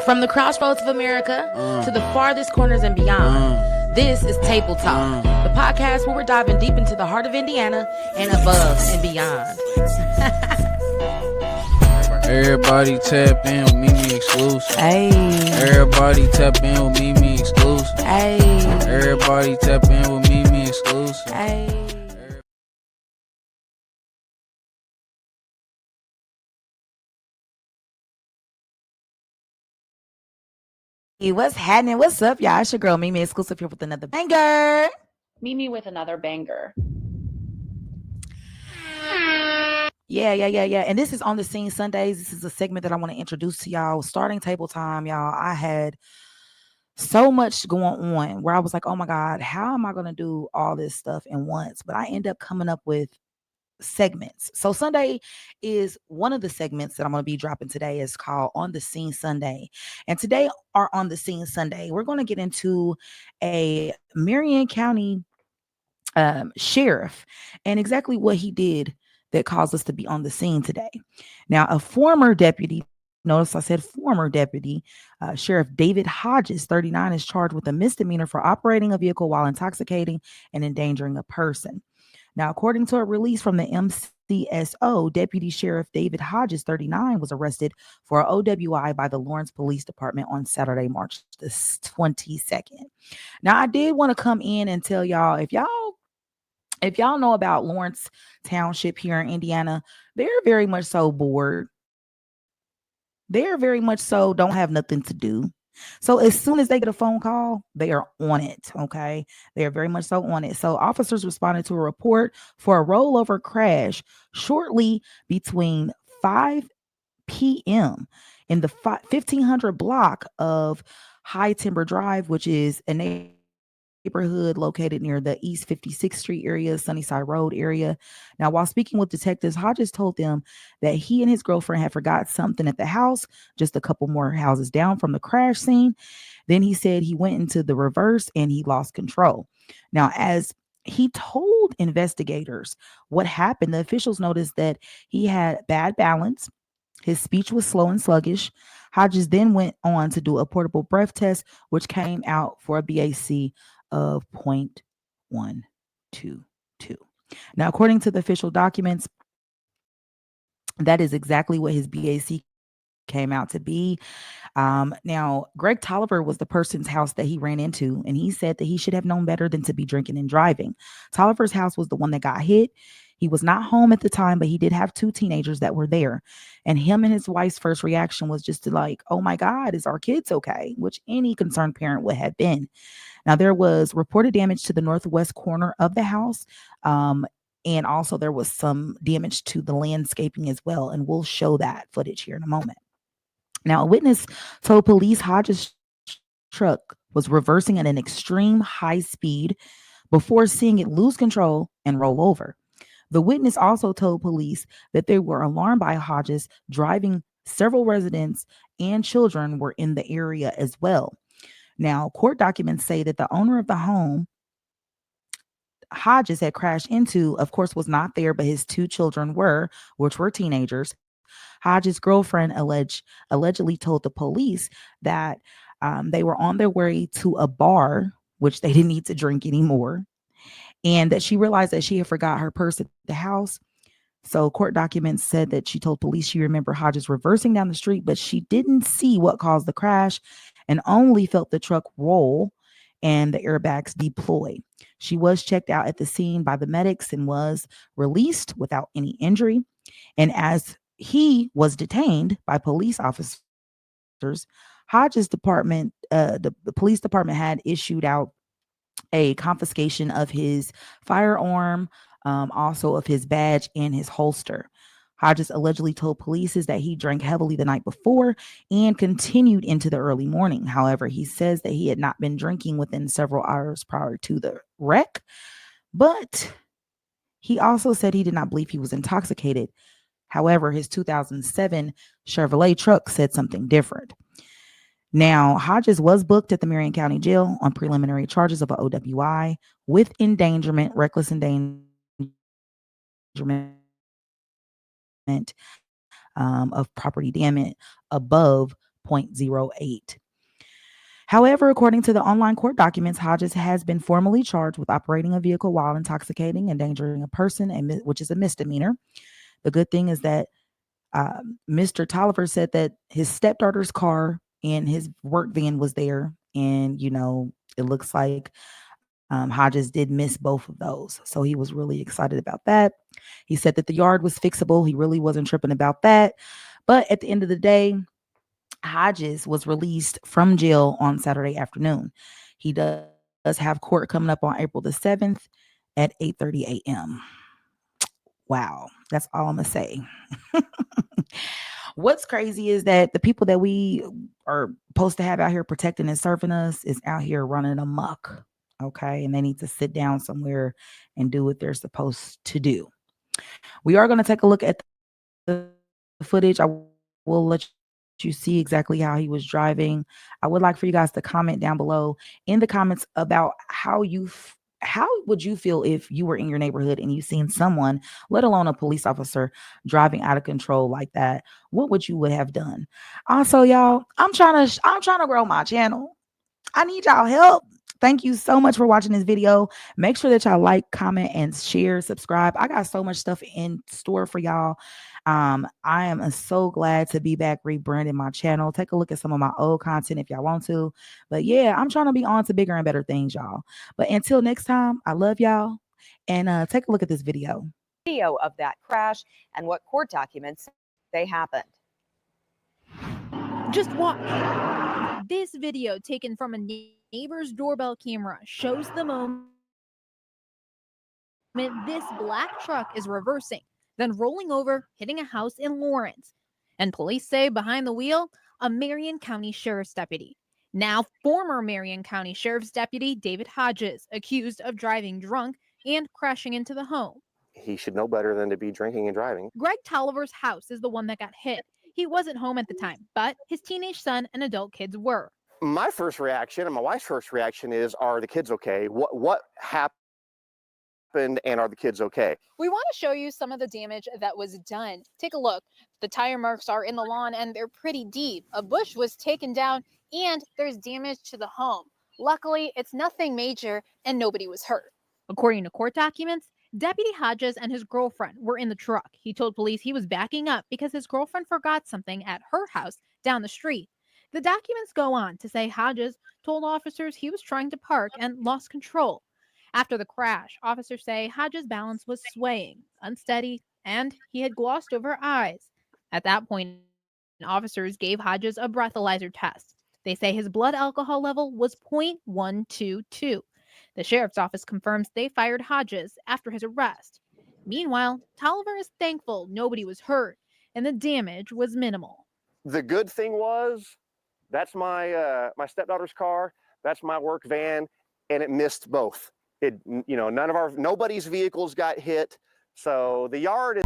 From the crossroads of America to the farthest corners and beyond, this is Table Talk, the podcast where we're diving deep into the heart of Indiana and above and beyond. Everybody tap in with Mimi exclusive. Hey. Everybody tap in with Mimi exclusive. Hey. Everybody tap in with Mimi exclusive. Hey. What's happening? What's up, y'all? It's your girl Mimi exclusive here with another banger. Mimi with another banger. Yeah. And this is On the Scene Sundays. This is a segment that I want to introduce to y'all. Starting table time, y'all. I had so much going on where I was like, oh my God, how am I going to do all this stuff in once? But I end up coming up with segments. So Sunday is one of the segments that I'm going to be dropping today is called On the Scene Sunday. And today our On the Scene Sunday, we're going to get into a Marion County sheriff and exactly what he did that caused us to be on the scene today. Now, a former deputy, notice I said former deputy, Sheriff David Hodges, 39, is charged with a misdemeanor for operating a vehicle while intoxicating and endangering a person. Now, according to a release from the MCSO, Deputy Sheriff David Hodges, 39, was arrested for an OWI by the Lawrence Police Department on Saturday, March the 22nd. Now, I did want to come in and tell y'all, if y'all know about Lawrence Township here in Indiana, they're very much so bored. They're very much so don't have nothing to do. So as soon as they get a phone call, they are on it. Okay. They are very much so on it. So officers responded to a report for a rollover crash shortly between 5 p.m. in the 1500 block of High Timber Drive, which is a neighborhood located near the East 56th Street area, Sunnyside Road area. Now, while speaking with detectives, Hodges told them that he and his girlfriend had forgot something at the house, just a couple more houses down from the crash scene. Then he said he went into the reverse and he lost control. Now, as he told investigators what happened, the officials noticed that he had bad balance. His speech was slow and sluggish. Hodges then went on to do a portable breath test, which came out for a BAC of 0.122. Now, according to the official documents, that is exactly what his BAC came out to be. Now, Greg Tolliver was the person's house that he ran into, and he said that he should have known better than to be drinking and driving. Tolliver's house was the one that got hit. He was not home at the time, but he did have two teenagers that were there. And him and his wife's first reaction was just to like, oh my God, is our kids okay? Which any concerned parent would have been. Now, there was reported damage to the northwest corner of the house. And also there was some damage to the landscaping as well. And we'll show that footage here in a moment. Now, a witness told police Hodges' truck was reversing at an extreme high speed before seeing it lose control and roll over. The witness also told police that they were alarmed by Hodges driving. Several residents and children were in the area as well. Now, court documents say that the owner of the home Hodges had crashed into, of course, was not there, but his two children were, which were teenagers. Hodges' girlfriend allegedly told the police that they were on their way to a bar, which they didn't need to drink anymore, and that she realized that she had forgot her purse at the house. So court documents said that she told police she remembered Hodges reversing down the street, but she didn't see what caused the crash and only felt the truck roll and the airbags deploy. She was checked out at the scene by the medics and was released without any injury. And as he was detained by police officers, Hodges' department, the police department had issued out a confiscation of his firearm, also of his badge and his holster. Hodges allegedly told police that he drank heavily the night before and continued into the early morning. However, he says that he had not been drinking within several hours prior to the wreck, but he also said he did not believe he was intoxicated. However, his 2007 Chevrolet truck said something different. Now, Hodges was booked at the Marion County Jail on preliminary charges of an OWI with endangerment, reckless endangerment of property damage above 0.08. However, according to the online court documents, Hodges has been formally charged with operating a vehicle while intoxicating, endangering a person, which is a misdemeanor. The good thing is that Mr. Tolliver said that his stepdaughter's car and his work van was there. And, it looks like Hodges did miss both of those. So he was really excited about that. He said that the yard was fixable. He really wasn't tripping about that. But at the end of the day, Hodges was released from jail on Saturday afternoon. He does have court coming up on April the 7th at 8:30 a.m. Wow, that's all I'm going to say. What's crazy is that the people that we are supposed to have out here protecting and serving us is out here running amok. Okay. And they need to sit down somewhere and do what they're supposed to do. We are going to take a look at the footage. I will let you see exactly how he was driving. I would like for you guys to comment down below in the comments about how would you feel if you were in your neighborhood and you seen someone, let alone a police officer, driving out of control like that? What would you would have done? Also, y'all, I'm trying to grow my channel. I need y'all help. Thank you so much for watching this video. Make sure that y'all like, comment, and share, subscribe. I got so much stuff in store for y'all. I am so glad to be back rebranding my channel. Take a look at some of my old content if y'all want to. But yeah, I'm trying to be on to bigger and better things, y'all. But until next time, I love y'all. And take a look at this video. Video of that crash and what court documents say happened. Just watch. This video taken from a neighbor's doorbell camera shows the moment this black truck is reversing, then rolling over, hitting a house in Lawrence. And police say behind the wheel, a Marion County Sheriff's deputy. Now former Marion County Sheriff's Deputy David Hodges, accused of driving drunk and crashing into the home. He should know better than to be drinking and driving. Greg Tolliver's house is the one that got hit. He wasn't home at the time, but his teenage son and adult kids were. My first reaction and my wife's first reaction is, are the kids okay? What happened, and are the kids okay? We want to show you some of the damage that was done. Take a look. The tire marks are in the lawn and they're pretty deep. A bush was taken down and there's damage to the home. Luckily, it's nothing major and nobody was hurt. According to court documents, Deputy Hodges and his girlfriend were in the truck. He told police he was backing up because his girlfriend forgot something at her house down the street. The documents go on to say Hodges told officers he was trying to park and lost control. After the crash, officers say Hodges' balance was swaying, unsteady, and he had glossed over eyes. At that point, officers gave Hodges a breathalyzer test. They say his blood alcohol level was 0.122. The sheriff's office confirms they fired Hodges after his arrest. Meanwhile, Tolliver is thankful nobody was hurt and the damage was minimal. The good thing was, that's my stepdaughter's car, that's my work van, and it missed both. Nobody's vehicles got hit, so the yard is